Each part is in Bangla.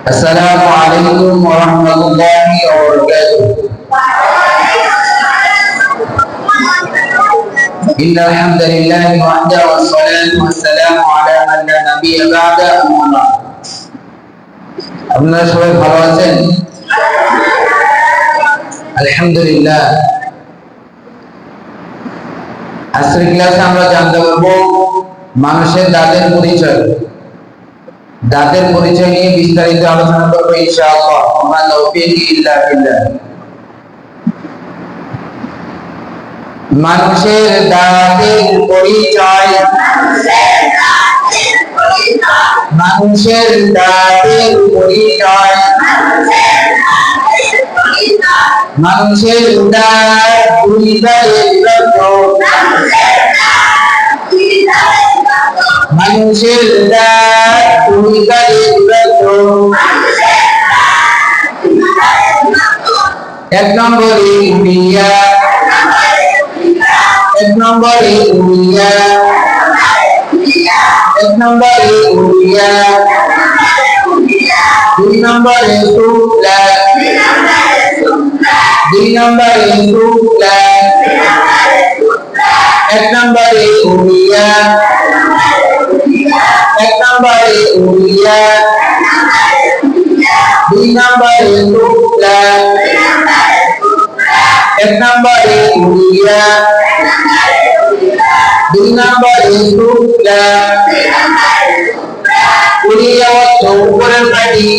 السلام عليكم ورحمة الله وبركاته. إن الحمد لله وحده والصلاة والسلام على من لا نبي بعده أما بعد. আপনারা সবাই ভালো আছেন? আলহামদুলিল্লাহ। আজকের ক্লাসে আমরা জানতে পারবো মানুষের দাঁতের পরিচয়। দাঁতের পরিচয় নিয়ে বিস্তারিত আলোচনা করবো ইনশাআল্লাহ। ওমা তাওফীক ইল্লা বিল্লাহ। মানুষের দাঁতের পরিচয়, মানুষের দাঁতের পরিচয়, মানুষের দাঁত পরিচয়ের জন্য, মানুষের দাঁত পরিচয়ের জন্য এক নম্বরে উড়িয়া, এক নম্বরে উড়িয়া, এক নম্বরে উড়িয়া, দুই নম্বরে শুক্লা, দুই নম্বরে শুক্লা, এক নম্বরে উড়িয়া, এক নম্বরে উড়িয়া, দুই নম্বরে শুক্লা, এক নম্বরে উড়িয়া, দুই নম্বরে শুক্লা, উড়িয়া অর্থ উপরের পাটি,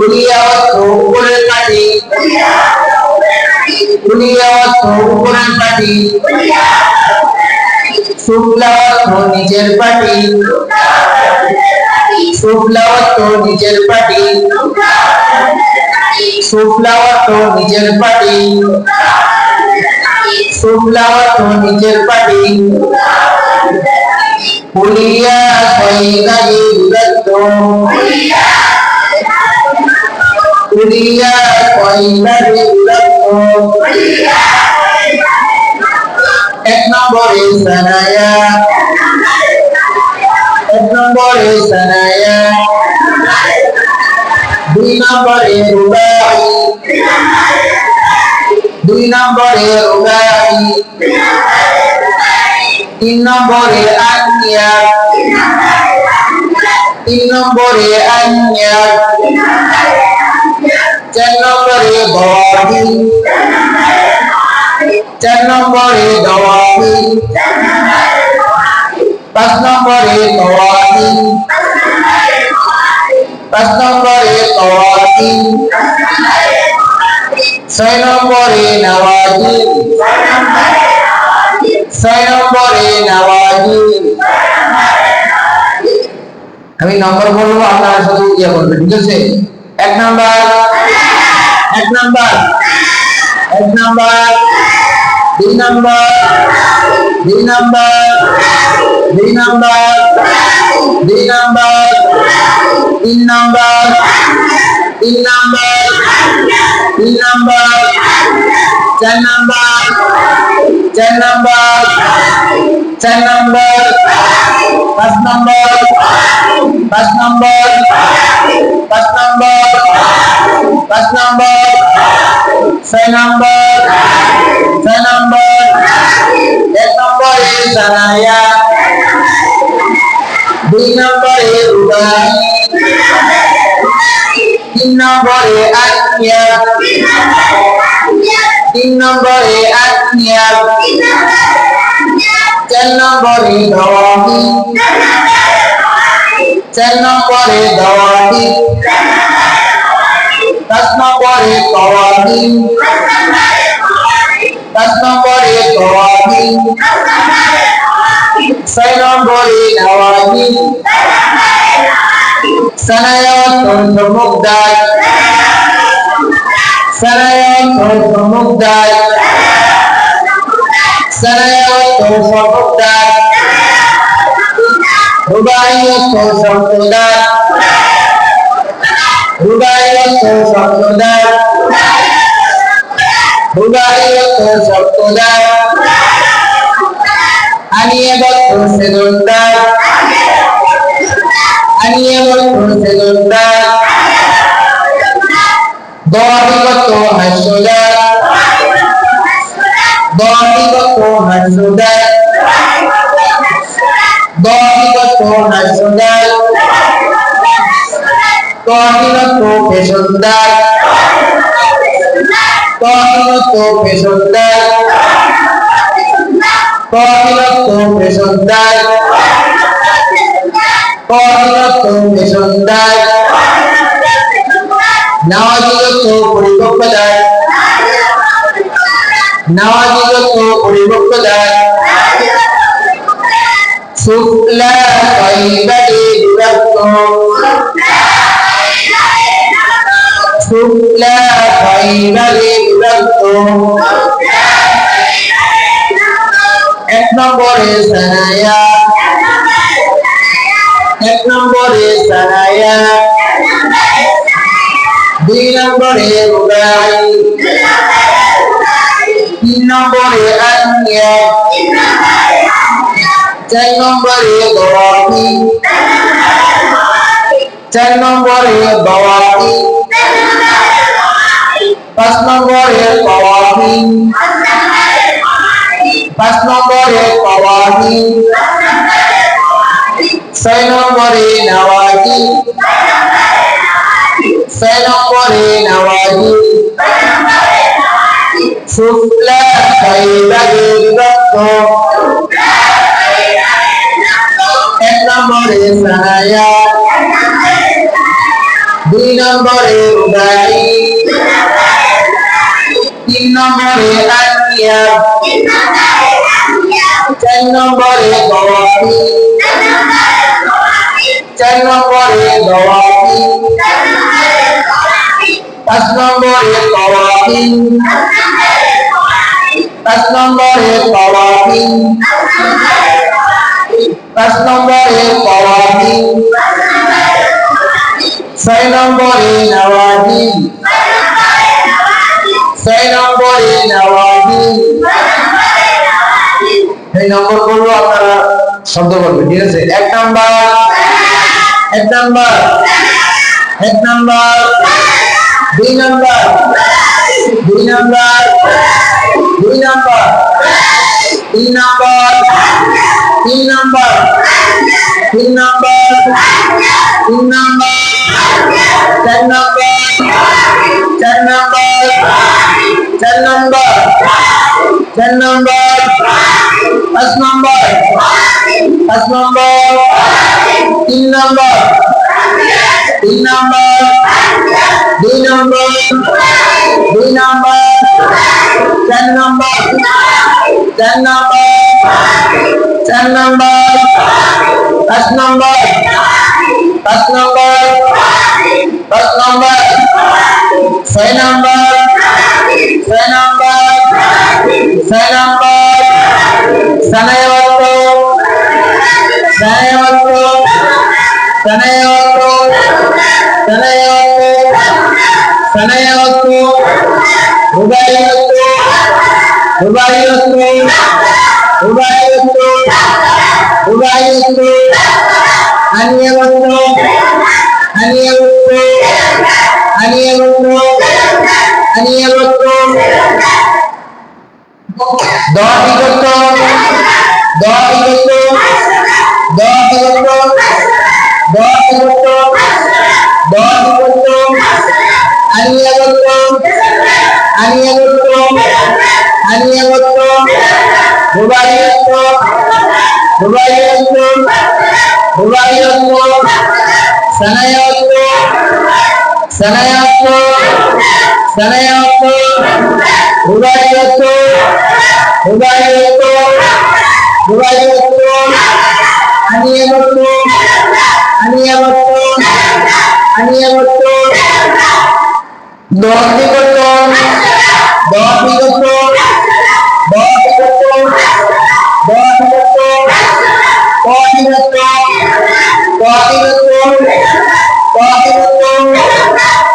উড়িয়া অর্থ উপরের পাটি, উড়িয়া অর্থ উপরের পাটি, শুক্লা অর্থ নিচের পাটি, শুক্লা অর্থ নিচের পাটি, শুক্লা অর্থ নিচের পাটি, শুক্লা অর্থ নিচের পাটি, উড়িয়া কয়দাগে বিভক্ত, উড়িয়া কয়দাগে বিভক্ত, এক নম্বরে সানায়া, এক নম্বরে সানায়া, দুই নম্বরে রুবাই, দুই নম্বরে রুবাই, তিন নম্বরে আনিয়া, তিন নম্বরে আনিয়া, চার নম্বরে দওয়াবি, চার নম্বরে দওয়াবি, পাঁচ নম্বরে দওয়াবি, পাঁচ নম্বরে দওয়াবি, ছয় নম্বরে নওয়াজি, ছয় নম্বরে নওয়াজি। আমি নম্বর বলবো, আপনারা শুধু ইয়ে বলবেন, ঠিক আছে? এক নাম্বার, এক নাম্বার, এক নাম্বার, দুই নাম্বার, দুই নাম্বার, দুই নাম্বার, দুই নাম্বার, তিন নাম্বার, তিন নাম্বার, তিন নাম্বার, চার নাম্বার, চার নাম্বার, চার নাম্বার, পাঁচ নাম্বার, পাঁচ নাম্বার, পাঁচ নাম্বার, পাঁচ নাম্বার, ছয় নাম্বার, ছয় নাম্বার, এক নম্বরে সানায়া, দুই নম্বরে রুবাই, তিন নম্বরে আনিয়া, তিন নম্বরে আনিয়া, চার নম্বরে দওয়াবি, চার নম্বরে দওয়াবি, পাঁচ নম্বরে দওয়াবি, পাঁচ নম্বরে দওয়াবি, ছয় নম্বরে নওয়াজি। সানায়া অর্থ মুগদায়, সানায়া অর্থ মুগদায়, সানায়া অর্থ মুগদায়, রুবাই অর্থ সম্প্রদায়, রুবাই অর্থ সম্প্রদায়, রুবাই অর্থ সম্প্রদায়, আনিয়া অর্থ সেদনদার, أنيمت سجدا ضاحكة مسجدا ضاحكة مسجدا ضاحكة مسجدا ضاحكة مسجدا ضاحكة مسجدا ضاحكة مسجدا ضاحكة مسجدا নাওয়াজিগত পরিপক্কতায় নাওয়াজিগত পরিপক্কতায় শুক্লা তৈবাতে বিভক্ত শুক্লা তৈবাতে বিভক্ত এক নম্বরে সানায়া এক নম্বরে সানায়া দুই নম্বরে রুবাই তিন নম্বরে আনিয়া চার নম্বরে দওয়াকি চার নম্বরে দওয়াকি পাঁচ নম্বরে কওয়াকি পাঁচ নম্বরে কওয়াকি ছয় নম্বরে নাওয়াকি ছয় নম্বরে নাওয়াজি শুক্লা তৈবাতে বিভক্ত এক নম্বরে সানায়া দুই নম্বরে রুবাই তিন নম্বরে আনিয়া চার নম্বরে দওয়াকি চার নম্বরে দওয়াকি পাঁচ নম্বরে কওয়াকি পাঁচ নম্বরে কওয়াকি পাঁচ নম্বরে কওয়াকি ছয় নম্বরে নাওয়াজি ছয় নম্বরে নাওয়াজি এই নম্বর বলবো আপনারা শব্দ করবেন ঠিক আছে এক নাম্বার এক নাম্বার এক নাম্বার দুই নাম্বার দুই নাম্বার দুই নাম্বার তিন নাম্বার তিন নাম্বার তিন নাম্বার তিন নাম্বার চার নাম্বার চার নাম্বার চার নাম্বার চার নাম্বার পাঁচ নাম্বার পাঁচ নাম্বার তিন নাম্বার তিন নাম্বার দুই নাম্বার দুই নাম্বার চার নাম্বার চার নাম্বার চার নাম্বার পাঁচ নাম্বার পাঁচ নাম্বার পাঁচ নাম্বার ছয় নাম্বার ছয় নাম্বার ছয় নাম্বার সানায়াত সানায়াত সানায়াত সানায়াত সানায়াত রুবাইয়াত রুবাইয়াত রুবাইয়াত রুবাইয়াত আনিয়াত আনিয়াত আনিয়াত আনিয়াত দওয়াবিগত দওয়াবিগত দওয়াবিগত দওয়াবিগত দওয়াবিগত আনিয়াত আনিয়াত আনিয়াত রুবাইয়াত রুবাইয়াত রুবাইয়াত সানায়াত সানায়াত সানায়াত রুবাইয়াত রুবাইয়াত রুবাইয়াত আনিয়াত আনিয়াত আনিয়াত দওয়াবিগত দওয়াবিগত দওয়াবিগত দওয়াবিগত দওয়াবিগত দওয়াবিগত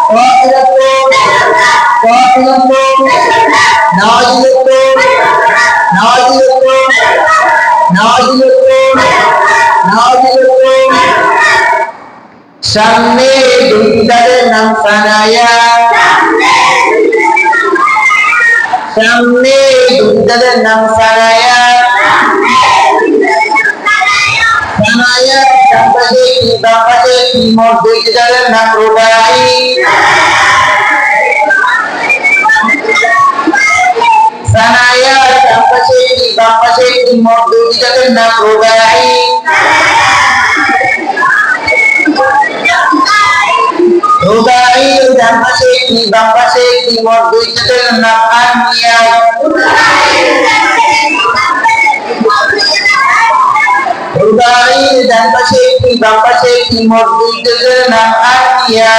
দওয়াবিগত দওয়াবিগত নাওয়াজিগত নাওয়াজিগত নাওয়াজিগত নাওয়াজিগত সামনে দুইটি দাঁতের নাম সানায়া। সামনে দুইটি দাঁতের নাম সানায়া। সানায়া ডান পাশে কি বাম পাশে কি মোট দুইটি দাঁতের নাম রুবাই। সানায়া ডান পাশে কি বাম পাশে কি মোট দুইটি দাঁতের নাম রুবাই। রুবাই ডান পাশে কি বাম পাশে কি মোট দুইটি দাঁতের নাম আনিয়া। রুবাই ডান পাশে কি বাম পাশে কি মোট দুইটি দাঁতের নাম আনিয়া।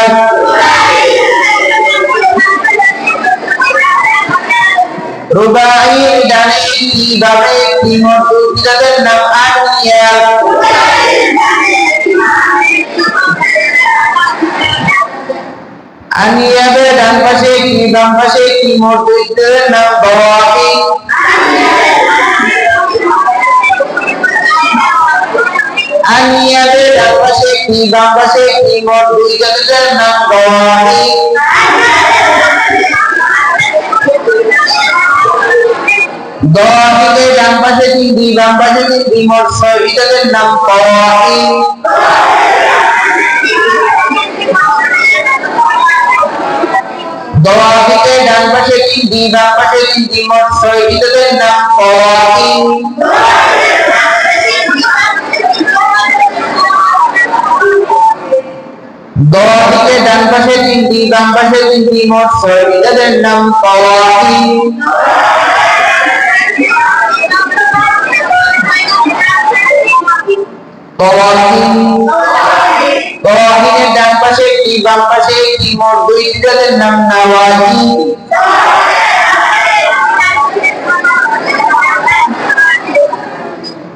রুবাই ডানে কি বামে কি মোট দুইটি দাঁতের নাম আনিয়া। আনিয়াবে ডান পাশে কি বাম পাশে কি মোট দুইটি দাঁতের নাম বাওয়াকি। আনিয়াবে ডান পাশে কি বাম পাশে কি মোট দুইটি দাঁতের নাম বাওয়াকি। দোয়াকিতে ডান পাশে তিনটি বাম পাশে তিনটি মোট ছয়টি দাঁতের নাম কওয়াকি। দোয়াকিতে ডান পাশে তিনটি বাম পাশে তিনটি মোট ছয়টি দাঁতের নাম কওয়াকি। দোয়াকিতে ডান পাশে তিনটি বাম পাশে তিনটি মোট ছয়টি দাঁতের নাম কওয়াকি। কওয়াকিনের ডান পাশে কি বাম পাশে কি মোট দুইটি দাঁতের নাম নাওয়াজি।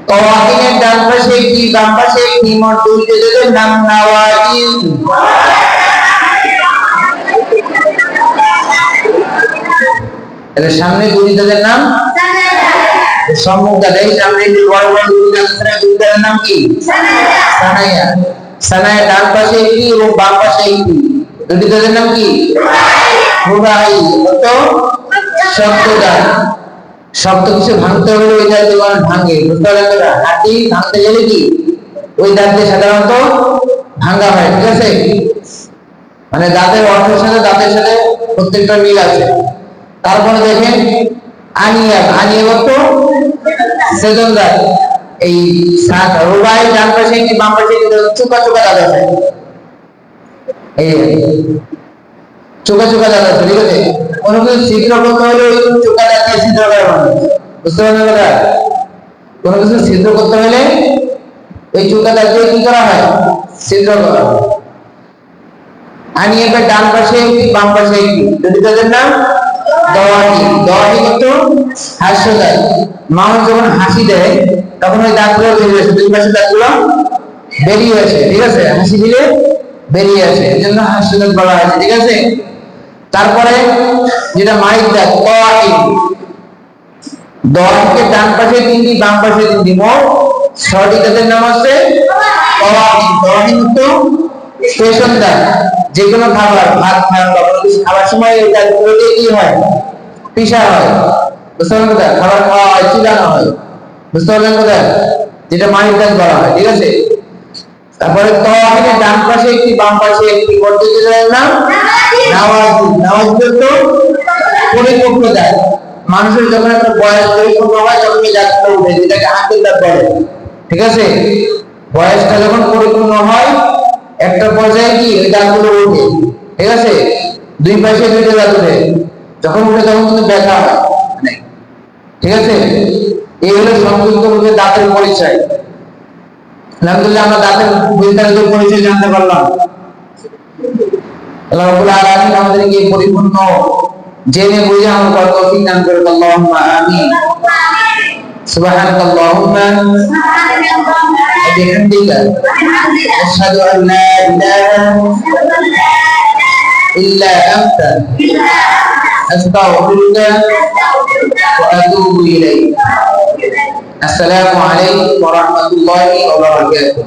কওয়াকিনের ডান পাশে কি বাম পাশে কি মোট দুইটি দাঁতের নাম নাওয়াজি। এর সামনে দুই দাঁতের নাম সম্মুখ দাঁত, এই সামনে বড় বড় দুই দাঁতের নাম কি? সানায়া। সানায়া ডান পাশে একটি এবং বাম পাশে একটি, দুটি দাঁতের নাম কি? রুবাই। কত? শক্ত দাঁত। শক্ত কিছু ভাঙতে হলে ওই দাঁত দিয়ে ভাঙে, বুঝতে পারলেন তো? হাতি ভাঙতে গেলে কি ওই দাঁত দিয়ে সাধারণত ভাঙা হয়, ঠিক আছে? মানে দাঁতের অর্থের সাথে দাঁতের সাথে প্রত্যেকটা মিল আছে। তারপরে দেখেন আনিয়া, আনিয়া কত? সেজন দাঁত। এই রুবাই ডান পাশে কি বাম পাশে কি চোকা চোকা দাঁত আছে, এই চোকা চোকা দাঁত আছে, ঠিক আছে? কোনো কিছু ছিদ্র করতে হলে ওই চোকা দাঁত দিয়ে ছিদ্র করে মানুষ, বুঝতে পারলেন কথা? কোনো কিছু ছিদ্র করতে হলে ওই চোকা দাঁত দিয়ে কি করা হয়? ছিদ্র করা হয়। আনিয়া ডান পাশে কি বাম পাশে কি, দুটি দাঁতের নাম দওয়াকি। দওয়াকি কত? হাস্য দাঁত। মানুষ যখন হাসি দেয় তখন ওই দাঁতগুলো বেরিয়ে আসে, দুই পাশে দাঁতগুলো বেরিয়ে আসে, ঠিক আছে? হাসি দিলে বেরিয়ে আসে, এই জন্য হাস্য দাঁত বলা হয়েছে, ঠিক আছে? তারপরে যেটা মাইক দাঁত, কওয়াকি। দওয়াকিকে ডান পাশে তিনটি বাম পাশে তিনটি, মোট ছয়টি দাঁতের নাম হচ্ছে কওয়াকি। কওয়াকি মতো স্টেশন দাঁত। যে কোনো খাবার, ভাত খাওয়া বা কোনো কিছু খাবার সময় এই দাঁতগুলো দিয়ে কি হয়? পিষা হয়, বুঝতে পারলেন কথা? খাবার খাওয়া হয়, চিলানো হয়, বুঝতে পারলেন কথা? যেটা মাইক দাঁত বলা হয়, ঠিক আছে? তারপরে কওয়াকিকে ডান পাশে একটি বাম পাশে একটি, মোট দুটি দাঁতের নাম নাওয়াজি। নাওয়াজি তো পরিপক্ক দাঁত। মানুষের যখন একটা বয়স পরিপক্ক হয় তখন এই দাঁতগুলো উঠে, যেটাকে আঁতের দাঁত বলে, ঠিক আছে? বয়সটা যখন পরিপূর্ণ হয় একটা পর্যায়ে কি ওই দাঁতগুলো উঠে, ঠিক আছে? দুই পাশে দুইটা দাঁত উঠে, যখন উঠে তখন কিন্তু ব্যথা হয়, ঠিক আছে? এই হলো সংযুক্ত রূপে দাঁতের পরিচয়। আলহামদুলিল্লাহ আমরা দাঁতের বিস্তারিত পরিচয় জানতে পারলাম। আল্লাহ রাব্বুল আলামিন আমাদেরকে পরিপূর্ণ জেনে বুঝে আমল করার তৌফিক দান করুন। আল্লাহুম্মা আমিন। সুবহানাল্লাহুম্মা ওয়া বিহামদিকা আশহাদু আন লা ইলাহা ইল্লা আনতা আস্তাগফিরুকা ওয়া আতুবু ইলাইক। আসসালামু আলাইকুম ওয়া রাহমাতুল্লাহি ওয়া বারাকাতুহু।